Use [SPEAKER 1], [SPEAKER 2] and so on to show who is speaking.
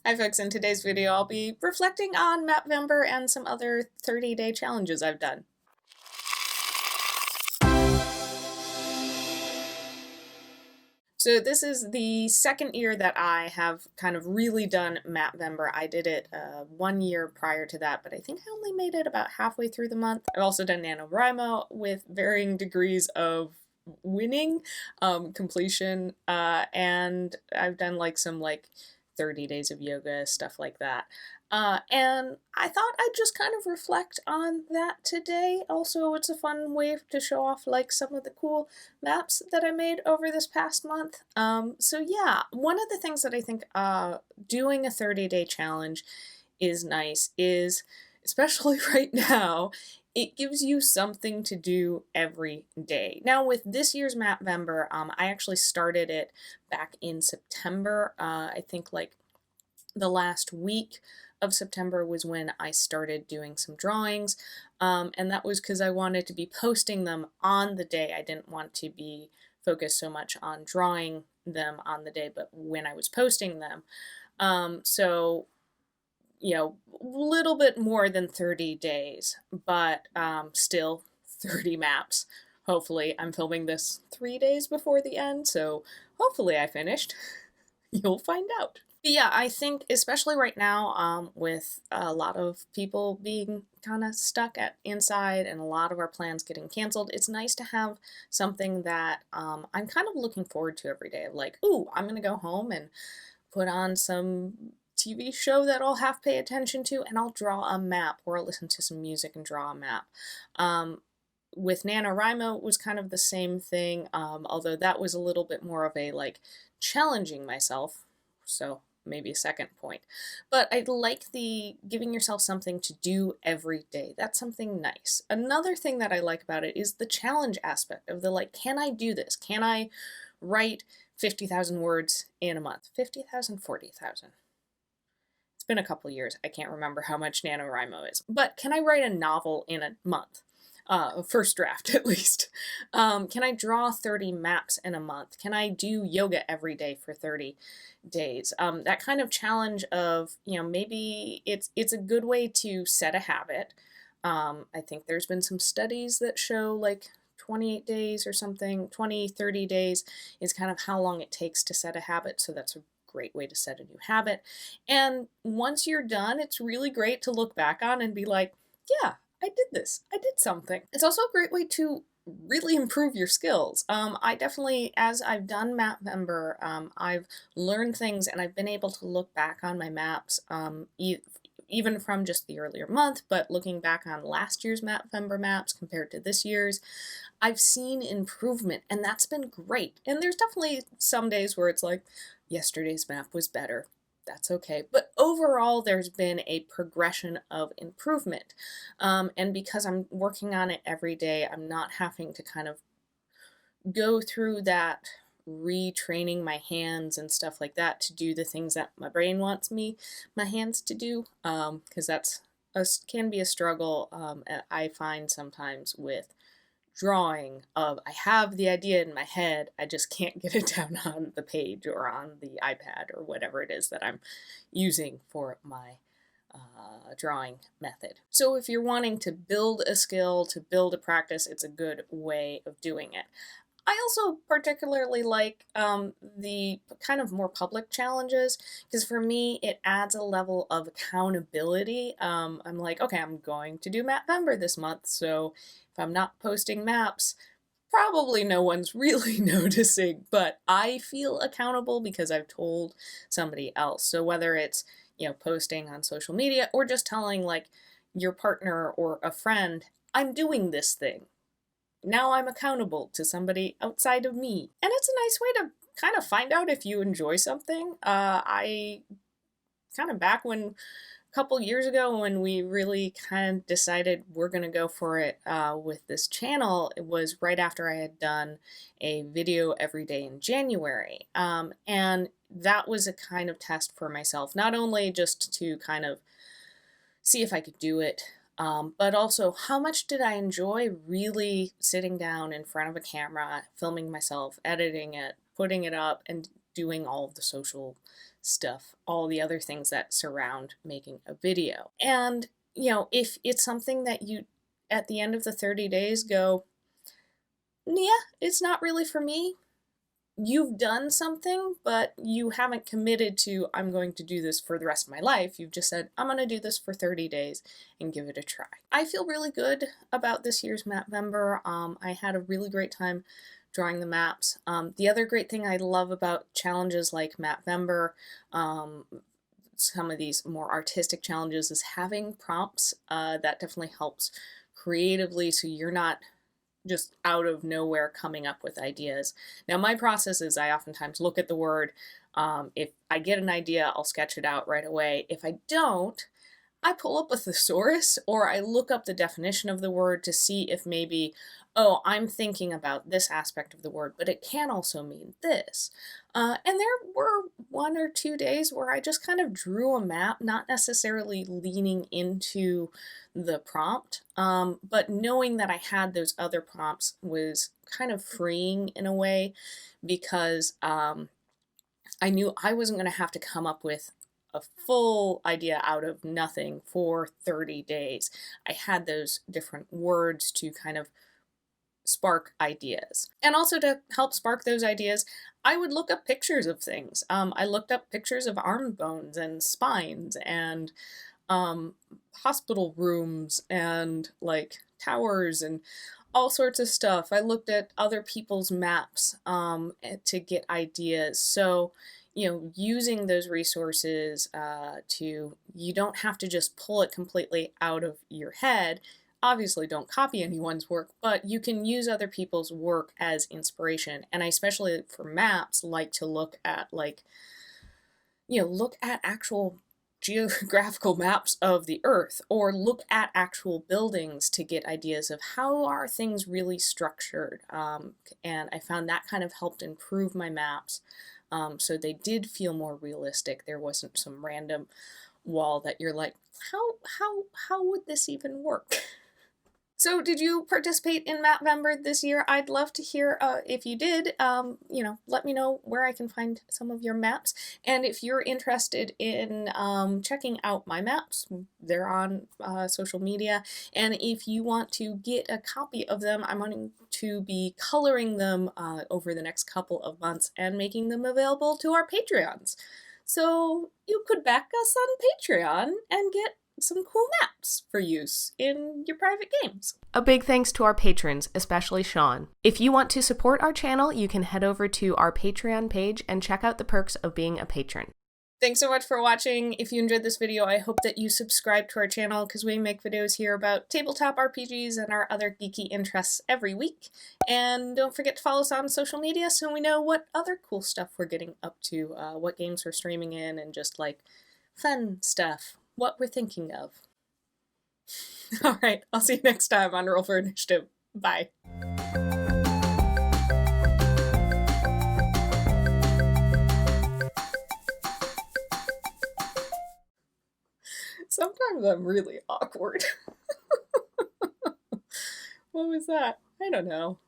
[SPEAKER 1] Hi folks, in today's video I'll be reflecting on Mapvember and some other 30-day challenges I've done. So this is the second year that I have kind of really done Mapvember. I did it 1 year prior to that, but I think I only made it about halfway through the month. I've also done NaNoWriMo with varying degrees of winning, completion, and I've done some 30 days of yoga, stuff like that. And I thought I'd just kind of reflect on that today. Also, it's a fun way to show off some of the cool maps that I made over this past month. So yeah, one of the things that I think doing a 30-day challenge is nice is, especially right now, it gives you something to do every day. Now with this year's Mapvember, I actually started it back in September. I think the last week of September was when I started doing some drawings, and that was because I wanted to be posting them on the day. I didn't want to be focused so much on drawing them on the day, but when I was posting them. So a little bit more than 30 days, but still 30 maps. Hopefully, I'm filming this 3 days before the end, so hopefully I finished. You'll find out. But yeah, I think especially right now, with a lot of people being kind of stuck inside and a lot of our plans getting canceled, it's nice to have something that I'm kind of looking forward to every day. Ooh, I'm gonna go home and put on some TV show that I'll have to pay attention to, and I'll draw a map, or I'll listen to some music and draw a map. With NaNoWriMo, it was kind of the same thing, although that was a little bit more of a challenging myself, so maybe a second point. But I like the giving yourself something to do every day. That's something nice. Another thing that I like about it is the challenge aspect of the can I do this? Can I write 50,000 words in a month? 50,000, 40,000. It's been a couple years. I can't remember how much NaNoWriMo is. But can I write a novel in a month? First draft at least. Can I draw 30 maps in a month? Can I do yoga every day for 30 days? That kind of challenge of, maybe it's a good way to set a habit. I think there's been some studies that show 28 days or something, 20, 30 days is kind of how long it takes to set a habit. So that's a great way to set a new habit. And once you're done, it's really great to look back on and be like, yeah, I did this. I did something. It's also a great way to really improve your skills. I definitely, as I've done Mapvember, I've learned things and I've been able to look back on my maps, even from just the earlier month, but looking back on last year's Mapvember maps compared to this year's, I've seen improvement, and that's been great. And there's definitely some days where it's yesterday's map was better. That's okay. But overall, there's been a progression of improvement. And because I'm working on it every day, I'm not having to kind of go through that retraining my hands and stuff like that to do the things that my brain wants my hands to do, because that's can be a struggle, I find sometimes with drawing of I have the idea in my head, I just can't get it down on the page or on the iPad or whatever it is that I'm using for my drawing method. So if you're wanting to build a skill, to build a practice, it's a good way of doing it. I also particularly like the kind of more public challenges, because for me it adds a level of accountability. I'm okay, I'm going to do Mapvember this month, so if I'm not posting maps, probably no one's really noticing, but I feel accountable because I've told somebody else. So whether it's, posting on social media or just telling your partner or a friend, I'm doing this thing. Now I'm accountable to somebody outside of me. And it's a nice way to kind of find out if you enjoy something. I kind of back when a couple years ago when we really kind of decided we're going to go for it with this channel, it was right after I had done a video every day in January. And that was a kind of test for myself, not only just to kind of see if I could do it, but also how much did I enjoy really sitting down in front of a camera, filming myself, editing it, putting it up, and doing all of the social stuff, all the other things that surround making a video. And, you know, if it's something that you, at the end of the 30 days, go, yeah, it's not really for me, you've done something, but you haven't committed to, I'm going to do this for the rest of my life. You've just said, I'm going to do this for 30 days and give it a try. I feel really good about this year's Mapvember. I had a really great time drawing the maps. The other great thing I love about challenges like Mapvember, some of these more artistic challenges, is having prompts. That definitely helps creatively, so you're not just out of nowhere coming up with ideas. Now, my process is I oftentimes look at the word. If I get an idea, I'll sketch it out right away. If I don't, I pull up a thesaurus or I look up the definition of the word to see if maybe, oh, I'm thinking about this aspect of the word, but it can also mean this. And there were 1 or 2 days where I just kind of drew a map, not necessarily leaning into the prompt, but knowing that I had those other prompts was kind of freeing in a way, because I knew I wasn't going to have to come up with a full idea out of nothing for 30 days. I had those different words to kind of spark ideas. And also to help spark those ideas, I would look up pictures of things. I looked up pictures of arm bones and spines and hospital rooms and like towers and all sorts of stuff. I looked at other people's maps to get ideas. So, you know, using those resources you don't have to just pull it completely out of your head. Obviously, don't copy anyone's work, but you can use other people's work as inspiration. And I, especially for maps, like to look at look at actual geographical maps of the earth, or look at actual buildings to get ideas of how are things really structured. And I found that kind of helped improve my maps. So they did feel more realistic. There wasn't some random wall that you're like, how would this even work? So did you participate in Mapvember this year? I'd love to hear if you did. Let me know where I can find some of your maps. And if you're interested in checking out my maps, they're on social media. And if you want to get a copy of them, I'm going to be coloring them over the next couple of months and making them available to our Patreons. So you could back us on Patreon and get some cool maps for use in your private games. A big thanks to our patrons, especially Sean. If you want to support our channel, you can head over to our Patreon page and check out the perks of being a patron. Thanks so much for watching. If you enjoyed this video, I hope that you subscribe to our channel, because we make videos here about tabletop RPGs and our other geeky interests every week. And don't forget to follow us on social media so we know what other cool stuff we're getting up to, what games we're streaming in, and just like fun stuff, what we're thinking of. All right, I'll see you next time on Roll for Initiative. Bye. Sometimes I'm really awkward. What was that? I don't know.